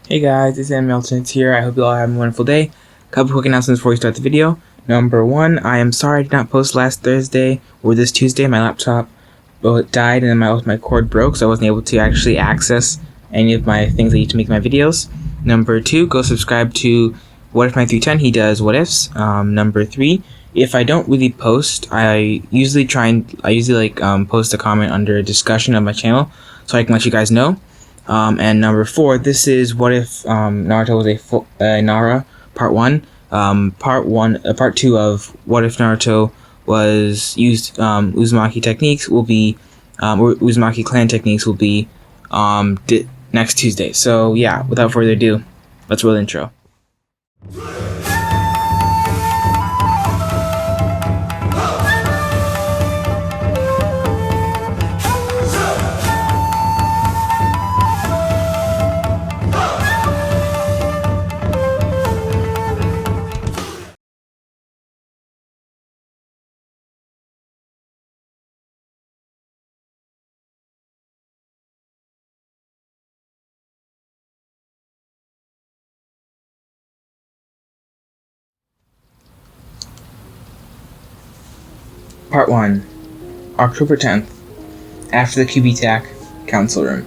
Hey guys, it's Imouto here. I hope you all have a wonderful day. Couple quick announcements before we start the video. Number one, I am sorry I did not post last Thursday or this Tuesday. My laptop died and my cord broke, so I wasn't able to actually access any of my things I need to make my videos. Number two, go subscribe to What If My 310. He does what ifs. Number three, if I don't really post, I usually post a comment under a discussion of my channel so I can let you guys know. And number four, this is what if Naruto was a Nara part one. Part two of what if Naruto was used Uzumaki techniques will be or Uzumaki clan techniques will be next Tuesday. So yeah, without further ado, let's roll the intro. Part 1, October 10th, after the QB attack, council room.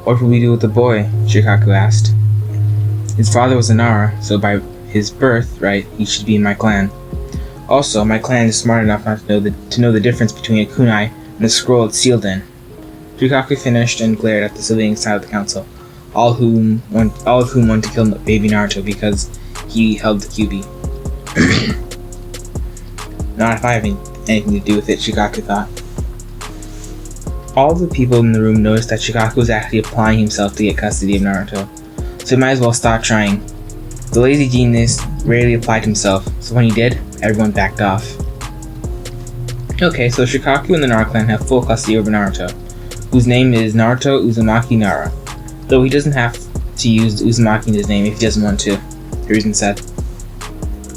What will we do with the boy? Shikaku asked. His father was a Nara, so by his birth, right, he should be in my clan. Also, my clan is smart enough not to know the difference between a kunai and a scroll it's sealed in. Shikaku finished and glared at the civilians side of the council, all of whom wanted to kill baby Naruto because he held the QB. Not if I have anything to do with it, Shikaku thought. All the people in the room noticed that Shikaku was actually applying himself to get custody of Naruto, so he might as well stop trying. The lazy genius rarely applied himself, so when he did, everyone backed off. Okay, so Shikaku and the Nara clan have full custody over Naruto, whose name is Naruto Uzumaki Nara, though he doesn't have to use Uzumaki in his name if he doesn't want to, Hiruzen said.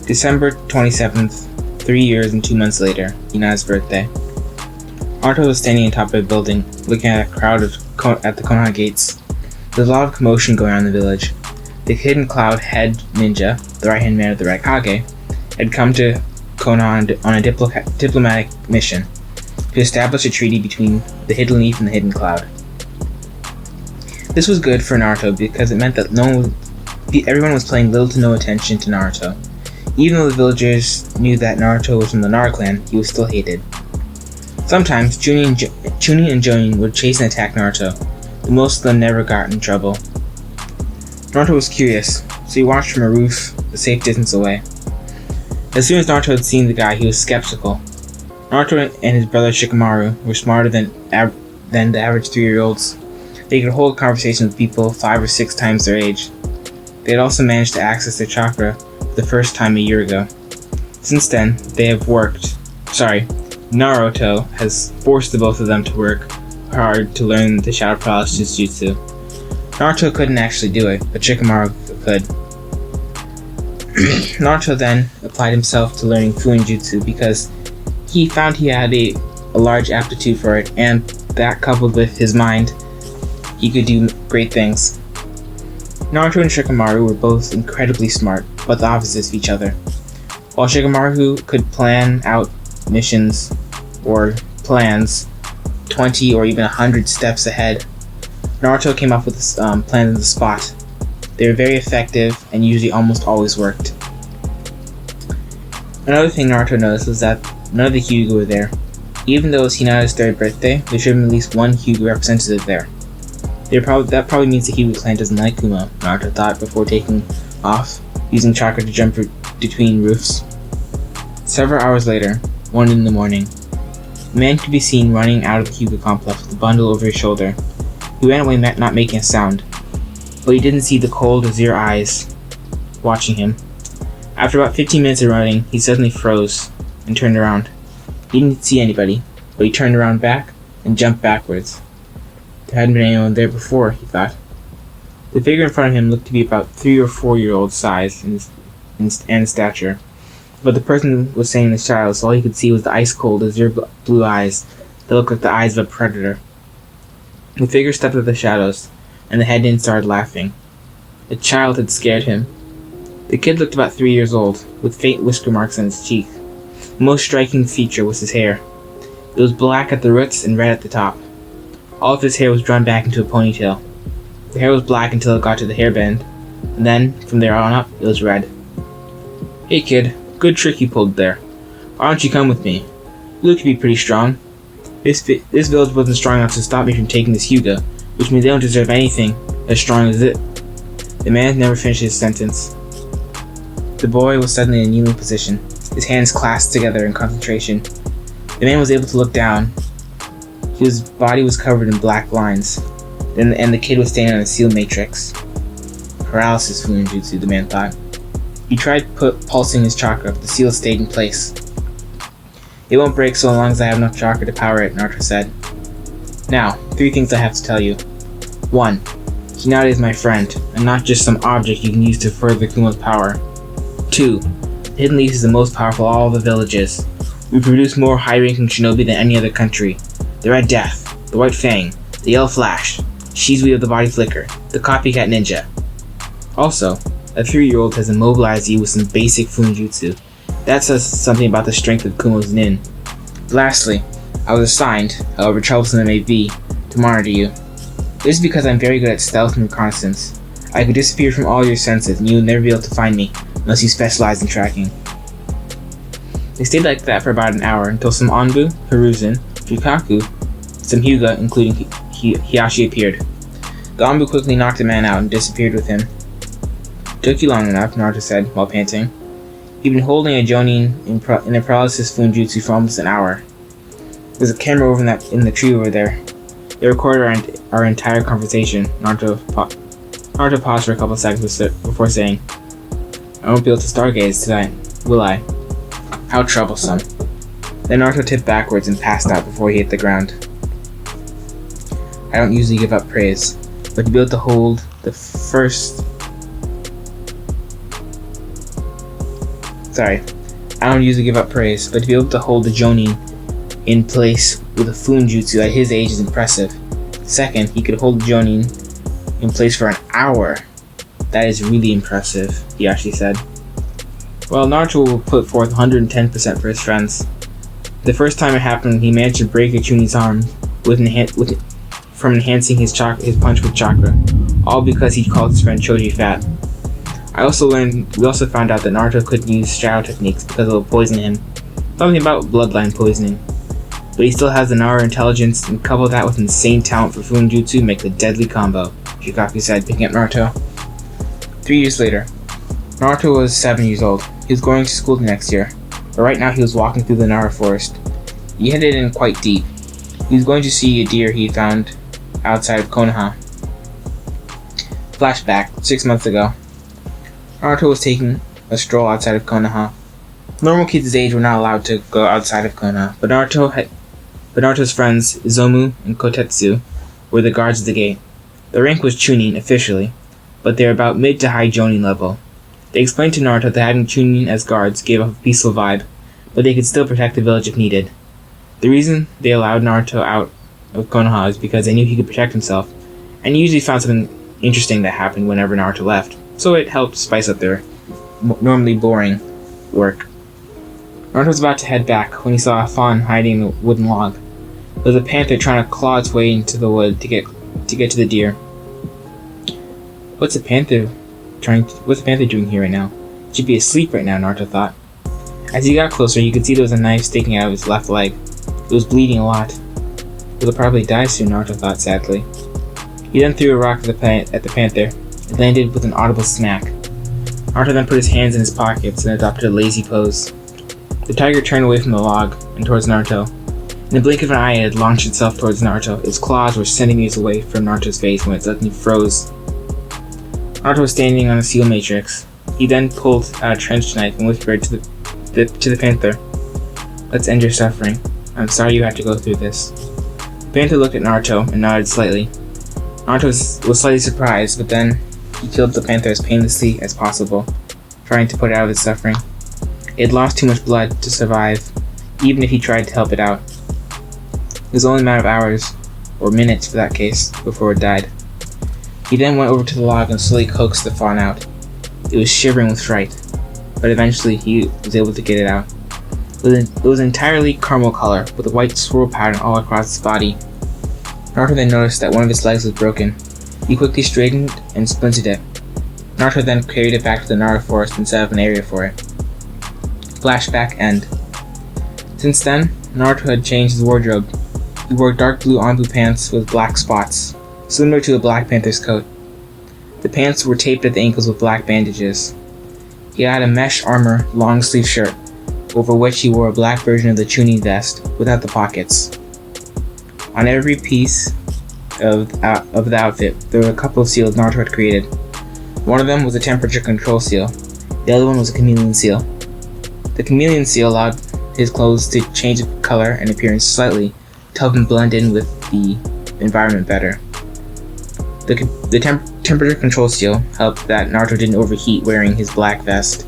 December 27th, 3 years and 2 months later, Hinata's birthday. Naruto was standing on top of a building, looking at a crowd at the Konoha gates. There's a lot of commotion going on in the village. The Hidden Cloud head ninja, the right-hand man of the Raikage, had come to Konoha on a diplomatic mission to establish a treaty between the Hidden Leaf and the Hidden Cloud. This was good for Naruto because it meant that everyone was paying little to no attention to Naruto. Even though the villagers knew that Naruto was from the Nara clan, he was still hated. Sometimes, Chunin and Jonin would chase and attack Naruto, but most of them never got in trouble. Naruto was curious, so he watched from a roof a safe distance away. As soon as Naruto had seen the guy, he was skeptical. Naruto and his brother Shikamaru were smarter than the average 3-year-olds. They could hold conversations with people 5 or 6 times their age. They had also managed to access their chakra the first time a year ago. Since then, they have worked. Naruto has forced the both of them to work hard to learn the Shadow Paralysis Jutsu. Naruto couldn't actually do it, but Shikamaru could. Naruto then applied himself to learning Fuin Jutsu because he found he had a large aptitude for it, and that coupled with his mind, he could do great things. Naruto and Shikamaru were both incredibly smart, but the opposites of each other. While Shikamaru could plan out missions or plans 20 or even 100 steps ahead, Naruto came up with plans on the spot. They were very effective and usually almost always worked. Another thing Naruto noticed was that none of the Hyuga were there. Even though it was Hinata's 3rd birthday, there should have been at least one Hyuga representative there. That probably means the Hyuga clan doesn't like Kuma, Naruto thought before taking off, using chakra to jump between roofs. Several hours later, 1 in the morning, a man could be seen running out of the Hyuga complex with a bundle over his shoulder. He ran away not making a sound, but he didn't see the cold azure eyes watching him. After about 15 minutes of running, he suddenly froze and turned around. He didn't see anybody, but he turned around back and jumped backwards. There hadn't been anyone there before, he thought. The figure in front of him looked to be about 3 or 4-year-old size and stature, but the person was saying the child, so all he could see was the ice-cold azure blue eyes that looked like the eyes of a predator. The figure stepped out of the shadows and the headman started laughing. The child had scared him. The kid looked about 3 years old, with faint whisker marks on his cheek. The most striking feature was his hair. It was black at the roots and red at the top. All of his hair was drawn back into a ponytail. The hair was black until it got to the hairband, and then, from there on up, it was red. "Hey kid, good trick you pulled there. Why don't you come with me? You look to be pretty strong. This village wasn't strong enough to stop me from taking this Hyuga, which means they don't deserve anything as strong as it." The man never finished his sentence. The boy was suddenly in a kneeling position, his hands clasped together in concentration. The man was able to look down. His body was covered in black lines, and the kid was standing on a seal matrix. Paralysis Funinjutsu, the man thought. He tried pulsing his chakra, but the seal stayed in place. "It won't break so long as I have enough chakra to power it," Naruto said. "Now, 3 things I have to tell you. 1. Hinata is my friend, and not just some object you can use to further Kumo's power. 2. The Hidden Leaf is the most powerful of all the villages. We produce more high-ranking shinobi than any other country. The Red Death, the White Fang, the Yellow Flash, Shizui of the Body Flicker, the Copycat Ninja. Also, a 3-year-old has immobilized you with some basic Funinjutsu. That says something about the strength of Kumo's nin. Lastly, I was assigned, however troublesome it may be, to monitor you. This is because I'm very good at stealth and reconnaissance. I could disappear from all your senses, and you would never be able to find me, unless you specialize in tracking." They stayed like that for about an hour, until some Anbu, Hiruzen, Fukaku, some Hyuga, including Hiyashi, appeared. The Anbu quickly knocked the man out and disappeared with him. "Took you long enough," Naruto said, while panting. He'd been holding a Jonin in a paralysis Funinjutsu for almost an hour. There's a camera over in the tree over there. They recorded our entire conversation. Naruto paused for a couple seconds before saying, "I won't be able to stargaze tonight, will I? How troublesome." Then Naruto tipped backwards and passed out before he hit the ground. I don't usually give up praise, but to be able to hold the Jonin in place with a Funinjutsu at his age is impressive. Second, he could hold the Jonin in place for an hour. That is really impressive, Hiyashi said. Well, Naruto will put forth 110% for his friends. The first time it happened, he managed to break a Chuni's arm from enhancing his punch with chakra, all because he called his friend Choji fat. We also found out that Naruto couldn't use shadow techniques because it would poison him. Something about bloodline poisoning. But he still has the Nara intelligence, and couple that with insane talent for Funinjutsu make the deadly combo, Shikaku said, picking up Naruto. 3 years later, Naruto was 7 years old. He was going to school the next year, but right now he was walking through the Nara forest. He headed in quite deep. He was going to see a deer he found outside of Konoha. Flashback, 6 months ago. Naruto was taking a stroll outside of Konoha. Normal kids his age were not allowed to go outside of Konoha, but Naruto's friends, Izomu and Kotetsu, were the guards at the gate. Their rank was Chunin, officially, but they were about mid to high Jonin level. They explained to Naruto that having Chunin as guards gave off a peaceful vibe, but they could still protect the village if needed. The reason they allowed Naruto out of Konoha is because they knew he could protect himself, and he usually found something interesting that happened whenever Naruto left, so it helped spice up their normally boring work. Naruto was about to head back when he saw a fawn hiding in a wooden log. There was a panther trying to claw its way into the wood to get to the deer. What's the panther doing here right now? It should be asleep right now, Naruto thought. As he got closer, you could see there was a knife sticking out of his left leg. It was bleeding a lot. It'll probably die soon, Naruto thought sadly. He then threw a rock at the panther. It landed with an audible smack. Naruto then put his hands in his pockets and adopted a lazy pose. The tiger turned away from the log and towards Naruto. In the blink of an eye, it had launched itself towards Naruto. Its claws were centimeters away from Naruto's face when it suddenly froze. Naruto was standing on a seal matrix. He then pulled out a trench knife and whispered to the panther, "Let's end your suffering. I'm sorry you had to go through this." The panther looked at Naruto and nodded slightly. Naruto was slightly surprised, but then he killed the panther as painlessly as possible, trying to put it out of its suffering. It had lost too much blood to survive, even if he tried to help it out. It was only a matter of hours, or minutes for that case, before it died. He then went over to the log and slowly coaxed the fawn out. It was shivering with fright, but eventually he was able to get it out. It was entirely caramel color, with a white swirl pattern all across its body. Naruto then noticed that one of its legs was broken. He quickly straightened and splinted it. Naruto then carried it back to the Nara forest and set up an area for it. Flashback end. Since then, Naruto had changed his wardrobe. He wore dark blue on-blue pants with black spots, similar to a Black Panther's coat. The pants were taped at the ankles with black bandages. He had a mesh armor long-sleeve shirt, over which he wore a black version of the Chunin vest without the pockets. On every piece of the outfit, there were a couple of seals Naruto had created. One of them was a temperature control seal. The other one was a chameleon seal. The chameleon seal allowed his clothes to change color and appearance slightly to help him blend in with the environment better. The temperature control seal helped that Naruto didn't overheat wearing his black vest.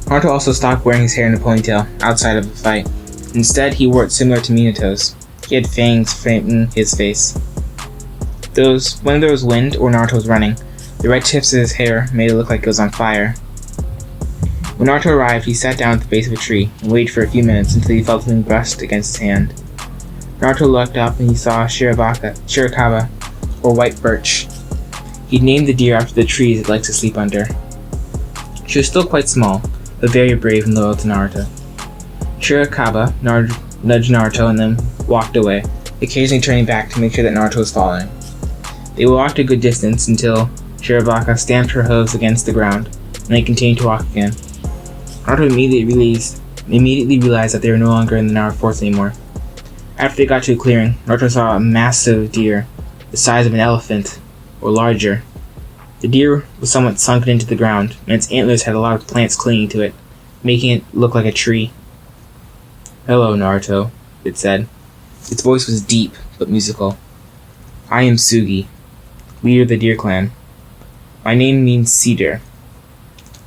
Naruto also stopped wearing his hair in a ponytail outside of a fight. Instead, he wore it similar to Minato's. He had fangs framing his face. When there was wind or Naruto was running, the red tips of his hair made it look like it was on fire. When Naruto arrived, he sat down at the base of a tree and waited for a few minutes until he felt something brushed against his hand. Naruto looked up and he saw Shirakawa, or white birch. He'd named the deer after the trees it likes to sleep under. She was still quite small, but very brave and loyal to Naruto. Shirakawa nudged Naruto and then walked away, occasionally turning back to make sure that Naruto was following. They walked a good distance until Shirabaka stamped her hooves against the ground, and they continued to walk again. Naruto immediately realized that they were no longer in the Nara forest anymore. After they got to a clearing, Naruto saw a massive deer, the size of an elephant, or larger. The deer was somewhat sunken into the ground, and its antlers had a lot of plants clinging to it, making it look like a tree. "Hello, Naruto," it said. Its voice was deep, but musical. "I am Sugi, leader of the Deer Clan. My name means cedar.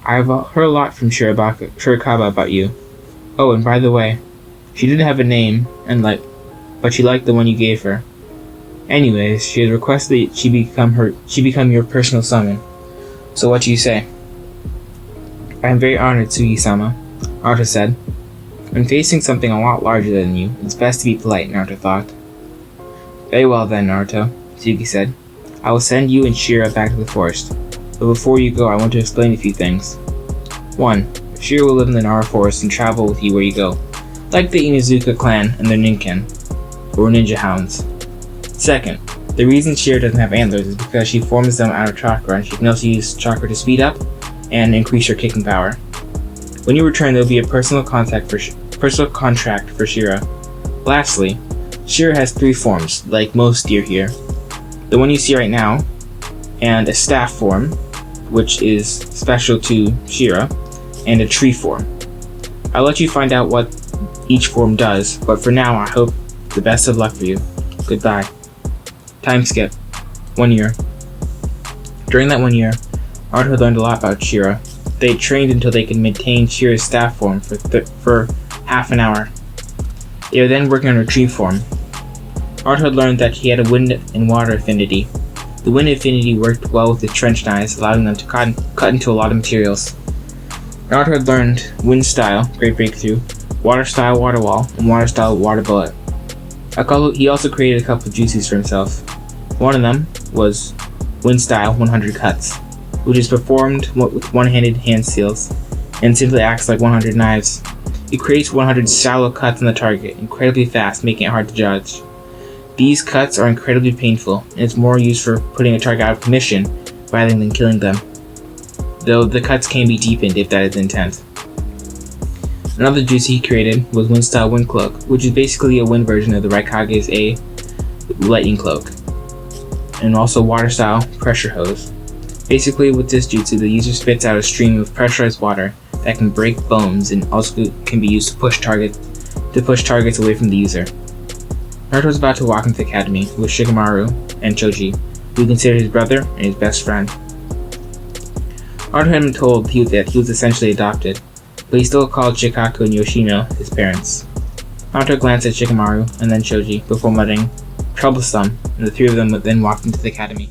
I've heard a lot from Shirakawa about you. Oh, and by the way, she didn't have a name, but she liked the one you gave her. Anyways, she has requested that she become your personal summon. So what do you say?" "I am very honored, Sugi-sama," Naruto said. "When facing something a lot larger than you, it's best to be polite," Naruto thought. "Very well then, Naruto," Sugi said. "I will send you and Shira back to the forest. But before you go, I want to explain a few things. 1. Shira will live in the Nara forest and travel with you where you go, like the Inuzuka clan and their ninken, or ninja hounds. 2nd, the reason Shira doesn't have antlers is because she forms them out of chakra, and she can also use chakra to speed up and increase her kicking power. When you return, there will be a personal contract for Shira. Lastly, Shira has 3 forms, like most deer here. The one you see right now, and a staff form, which is special to Shira, and a tree form. I'll let you find out what each form does, but for now I hope the best of luck for you. Goodbye." Time skip. 1 year. During that 1 year, Naruto had learned a lot about Shira. They had trained until they could maintain Shira's staff form for half an hour. They were then working on her tree form. Naruto had learned that he had a wind and water affinity. The wind affinity worked well with the trench knives, allowing them to cut into a lot of materials. Naruto had learned wind style, great breakthrough, water style, water wall, and water style, water bullet. He also created a couple of jutsus for himself. One of them was wind style 100 cuts, which is performed with one-handed hand seals, and simply acts like 100 knives. It creates 100 shallow cuts on the target, incredibly fast, making it hard to judge. These cuts are incredibly painful, and it's more used for putting a target out of commission rather than killing them, though the cuts can be deepened if that is the intent. Another jutsu he created was Wind Style Wind Cloak, which is basically a wind version of the Raikage A lightning cloak, and also Water Style Pressure Hose. Basically, with this jutsu, the user spits out a stream of pressurized water that can break bones and also can be used to push targets away from the user. Naruto was about to walk into the academy with Shikamaru and Choji, who he considered his brother and his best friend. Naruto had been told that he was essentially adopted, but he still called Shikaku and Yoshino his parents. Naruto glanced at Shikamaru and then Choji before muttering, troublesome, and the three of them then walked into the academy.